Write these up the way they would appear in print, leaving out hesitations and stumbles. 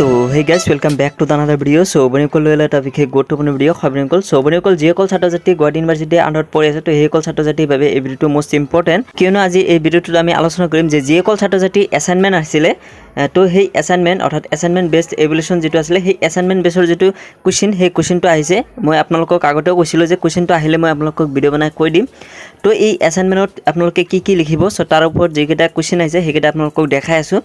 तो hey guys welcome back to the another video so 𝗏𝗏𝗘 লৈ এটা বিশেষ গুৰুত্বপূৰ্ণ ভিডিও 𝗦𝗽𝗘 সো 𝗏𝗏𝗘 যিসকল ছাত্ৰ-ছাত্ৰী গুৱাহাটী ইউনিভাৰ্চিটি আণ্ডাৰত পঢ়ি আছে তো সেইসকল ছাত্ৰ-ছাত্ৰীৰ বাবে এই ভিডিওটো মোষ্ট ইম্পৰ্টেন্ট কিয়নো আজি এই ভিডিওটোত আমি আলোচনা কৰিম যে যিসকল ছাত্ৰ-ছাত্ৰী এছাইনমেন্ট আহিছিলে তো সেই এছাইনমেন্ট অৰ্থাৎ এছাইনমেন্ট বেসড ইভ্যালুয়েশন যেটো আছিল সেই এছাইনমেন্ট বেসৰ যেটো কোৱেশ্চন সেই কোৱেশ্চনটো আহিছে মই আপোনালোকক আগতেও কৈছিলো যে কোৱেশ্চনটো আহিলে মই আপোনালোকক ভিডিও বনাই কৈ দিম তো এই এছাইনমেন্টত আপোনালোকে কি লিখিব সো তাৰ ওপৰত যেকেটা কোৱেশ্চন আহিছে সেইকেটা আপোনালোকক দেখাই আছো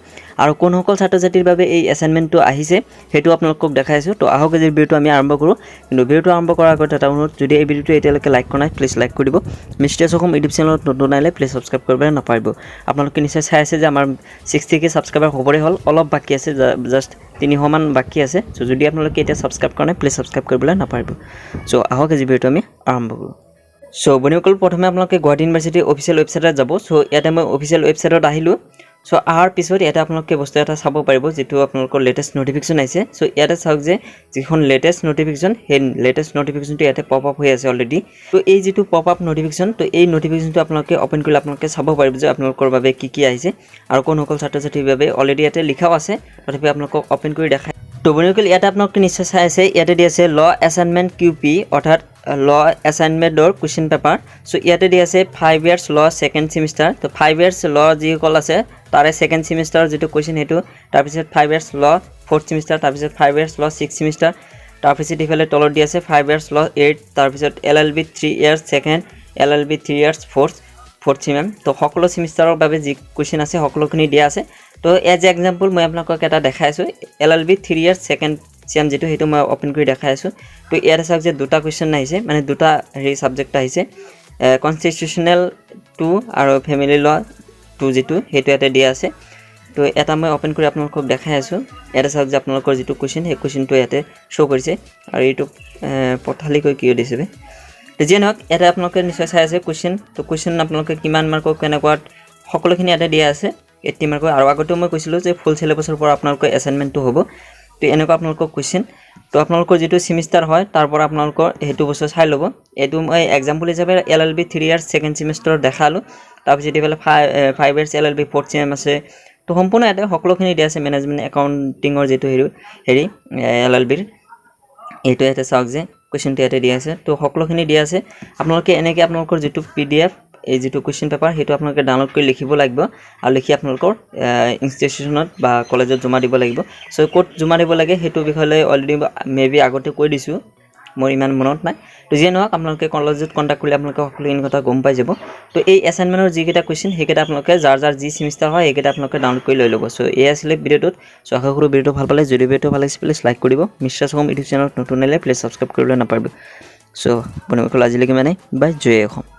আৰু কোনসকল ছাত্ৰ-ছাত্ৰীৰ বাবে এই এছাইনমেন্টটো আহিছে হেতু আপোনালোকক দেখাই আছো তো আহক এই ভিডিওটো আমি আৰম্ভ কৰো কিন্তু ভিডিওটো আৰম্ভ কৰাৰ আগতে এটা অনুৰোধ যদি এই ভিডিওটো এতিয়ালৈকে লাইক কৰা নাই প্লিজ লাইক কৰি দিব মিষ্টাৰ অসম ইউটিউব চেনেলত নতুন আহিলে প্লিজ সাবস্ক্ৰাইব কৰিব নাপাহৰিব আপোনালোকে নিশ্চয় চাই আছে যে আমাৰ 60k সাবস্ক্ৰাইবাৰ হ'বৰে হল অলপ বাকি আছে জাস্ট 300 মান বাকি আছে সো যদি আপোনালোকে এটা সাবস্ক্ৰাইব কৰা নাই প্লিজ সাবস্ক্ৰাইব কৰিবলৈ নাপাহৰিব সো আহক এই ভিডিওটো আমি আৰম্ভ কৰো সো 𝗏𝗏𝗘 প্ৰথমে আপোনালোকে গুৱাহাটী ইউনিভাৰ্চিটি অফিচিয়েল ৱেবছাইটত যাব সো ইয়াতে মই অফিচিয়েল ৱেবছাইটত আহিলো সো আহাৰ পিছত এটা আপোনালোকে বস্তু এটা চাব পাৰিব যেটো আপোনালোকৰ লেটেষ্ট নোটিফিকেশন আইছে সো ইয়াতে চাওক যে যিখন লেটেষ্ট নোটিফিকেশন হে লেটেষ্ট নোটিফিকেশনটো ইয়াতে পপ আপ হৈ আছে অলৰেডি তো এই যেটো পপ আপ নোটিফিকেশন তো এই নোটিফিকেশনটো আপোনালোকে ওপেন কৰিলে আপোনালোকে চাব পাৰিব যে আপোনালোকৰ বাবে কি আহিছে আৰু কোনসকল ছাত্ৰ-ছাত্ৰীৰ বাবে অলৰেডি ইয়াতে লিখাও আছে তথাপি আপোনালোকক ওপেন কৰি দেখাই তো 𝗏𝗏𝗘 ইয়াতে আপোনালোকে নিশ্চয় চাই আছে ইয়াতে দি আছে ল অ্যাসাইনমেন্ট কিউপি অৰ্থাৎ ল অ্যাসাইনমেন্টৰ কোৱেশ্চন পেপাৰ সো ইয়াতে দি আছে 5 ইয়াৰ্স ল সেকেন্ড সেমিস্টাৰ তো 5 ইয়াৰ্স ল যিসকল আছে তাৰে সেকেন্ড সেমিস্টাৰ যেটো কোৱেশ্চন হেতু তাৰ পিছত 5 ইয়াৰ্স ল ফোৰ্থ সেমিস্টাৰ তাৰ পিছত 5 ইয়াৰ্স ল 6 সেমিস্টাৰ তাৰ পিছত ইফালে তলত দি আছে 5 ইয়াৰ্স ল 8 তাৰ পিছত LLB 3 years second LLB 3 years fourth same তো সকলো সেমিস্টাৰৰ বাবে যি কোৱেশ্চন আছে সকলোখিনি দিয়া আছে তো এজ এক্সাম্পল মই আপোনালোকক এটা দেখাই আছো এলএলবি 3 ইয়ার্স সেকেন্ড সেম যেটো হেতু মই ওপেন কৰি দেখাই আছো তো ইয়াৰ চাওক যে দুটা কোৱেশ্চন আহিছে মানে দুটা হেৰি সাবজেক্ট আহিছে কনস্টিটিউশনাল 2 আৰু ফ্যামিলি ল 2 যেটো হেতু ইয়াতে দিয়া আছে তো এটা মই ওপেন কৰি আপোনালোকক দেখাই আছো ইয়াৰ চাওক যে আপোনালোকৰ যেটো কোৱেশ্চন হে কোৱেশ্চনটো ইয়াতে শো কৰিছে আৰু এইটো পথালি কৈ কিয় দিছে তো যেনক এটা আপোনালোকে নিশ্চয় চাই আছে কোৱেশ্চন তো কোৱেশ্চন আপোনালোকে কিমান মাৰ্কৰ কেনেকুৱা সকলোখিনি ইয়াতে দিয়া আছে 80 মাৰ্কৰ আৰু আগতে মই কৈছিলো যে ফুল সিলেবাসৰ পৰা আপোনালোকৰ এছাইনমেন্টটো হ'ব তো এনেকুৱা আপোনালোকৰ কোৱেশ্চন তো আপোনালোকৰ যেটো সেমিস্টাৰ হয় তাৰ পৰা আপোনালোকৰ হেতু বস্তু চাই লব এটো মই এক্সাম্পল হিচাপে এলএলবি 3 ইয়ার্স সেকেন্ড সেমিস্টাৰ দেখালো তাৰ পিছত ইফালে 5 ইয়াৰ্স এলএলবি ফোৰ্থ সেম আছে তো সম্পূৰ্ণ এটা সকলোখিনি দিয়া আছে ম্যানেজমেন্ট একাউন্টিংৰ যেটো হেৰি এলএলবিৰ এটো এটা চাওক যে কোৱেশ্চনটো ইয়াতে দিয়া আছে তো সকলোখিনি দিয়া আছে আপোনালোকে এনেকৈ আপোনালোকৰ যেটো পিডিএফ এই যেটো কোৱেশ্চন পেপাৰ হেতু আপোনালোকে ডাউনলোড কৰি লিখিব লাগিব আৰু লিখি আপোনালোকৰ ইনষ্টিটিউচনত বা কলেজত জমা দিব লাগিব সো কোড জমা দিব লাগে হেতু বিষয়লৈ অলৰেডি মেবি আগতে কৈ দিছো মোৰ ইমান মনত নাই তো যে নহক আপোনালোকে কলেজত কন্টাক্ট কৰিলে আপোনালোকে সকলোখিনি কথা গম পাই যাব তো এই এছাইনমেন্টৰ যিকেটা কোৱেশ্চন হেকেটা আপোনালোকে যাৰ যি সেমিস্টাৰ হয় হেকেটা আপোনালোকে ডাউনলোড কৰি লৈ ল'ব সো এই আছিল ভিডিওটোত সো আশা কৰো ভিডিওটো ভাল পালে যদি ভিডিওটো ভাল লাগিছে প্লিজ লাইক কৰিব মিষ্টাৰ অসম ইউটিউব চেনেলত নতুন আহিলে প্লিজ সাবস্ক্ৰাইব কৰিবলৈ নাপাহৰিব সো 𝗏𝗏𝗘 আজিলৈকে মানে বাই জয় অসম।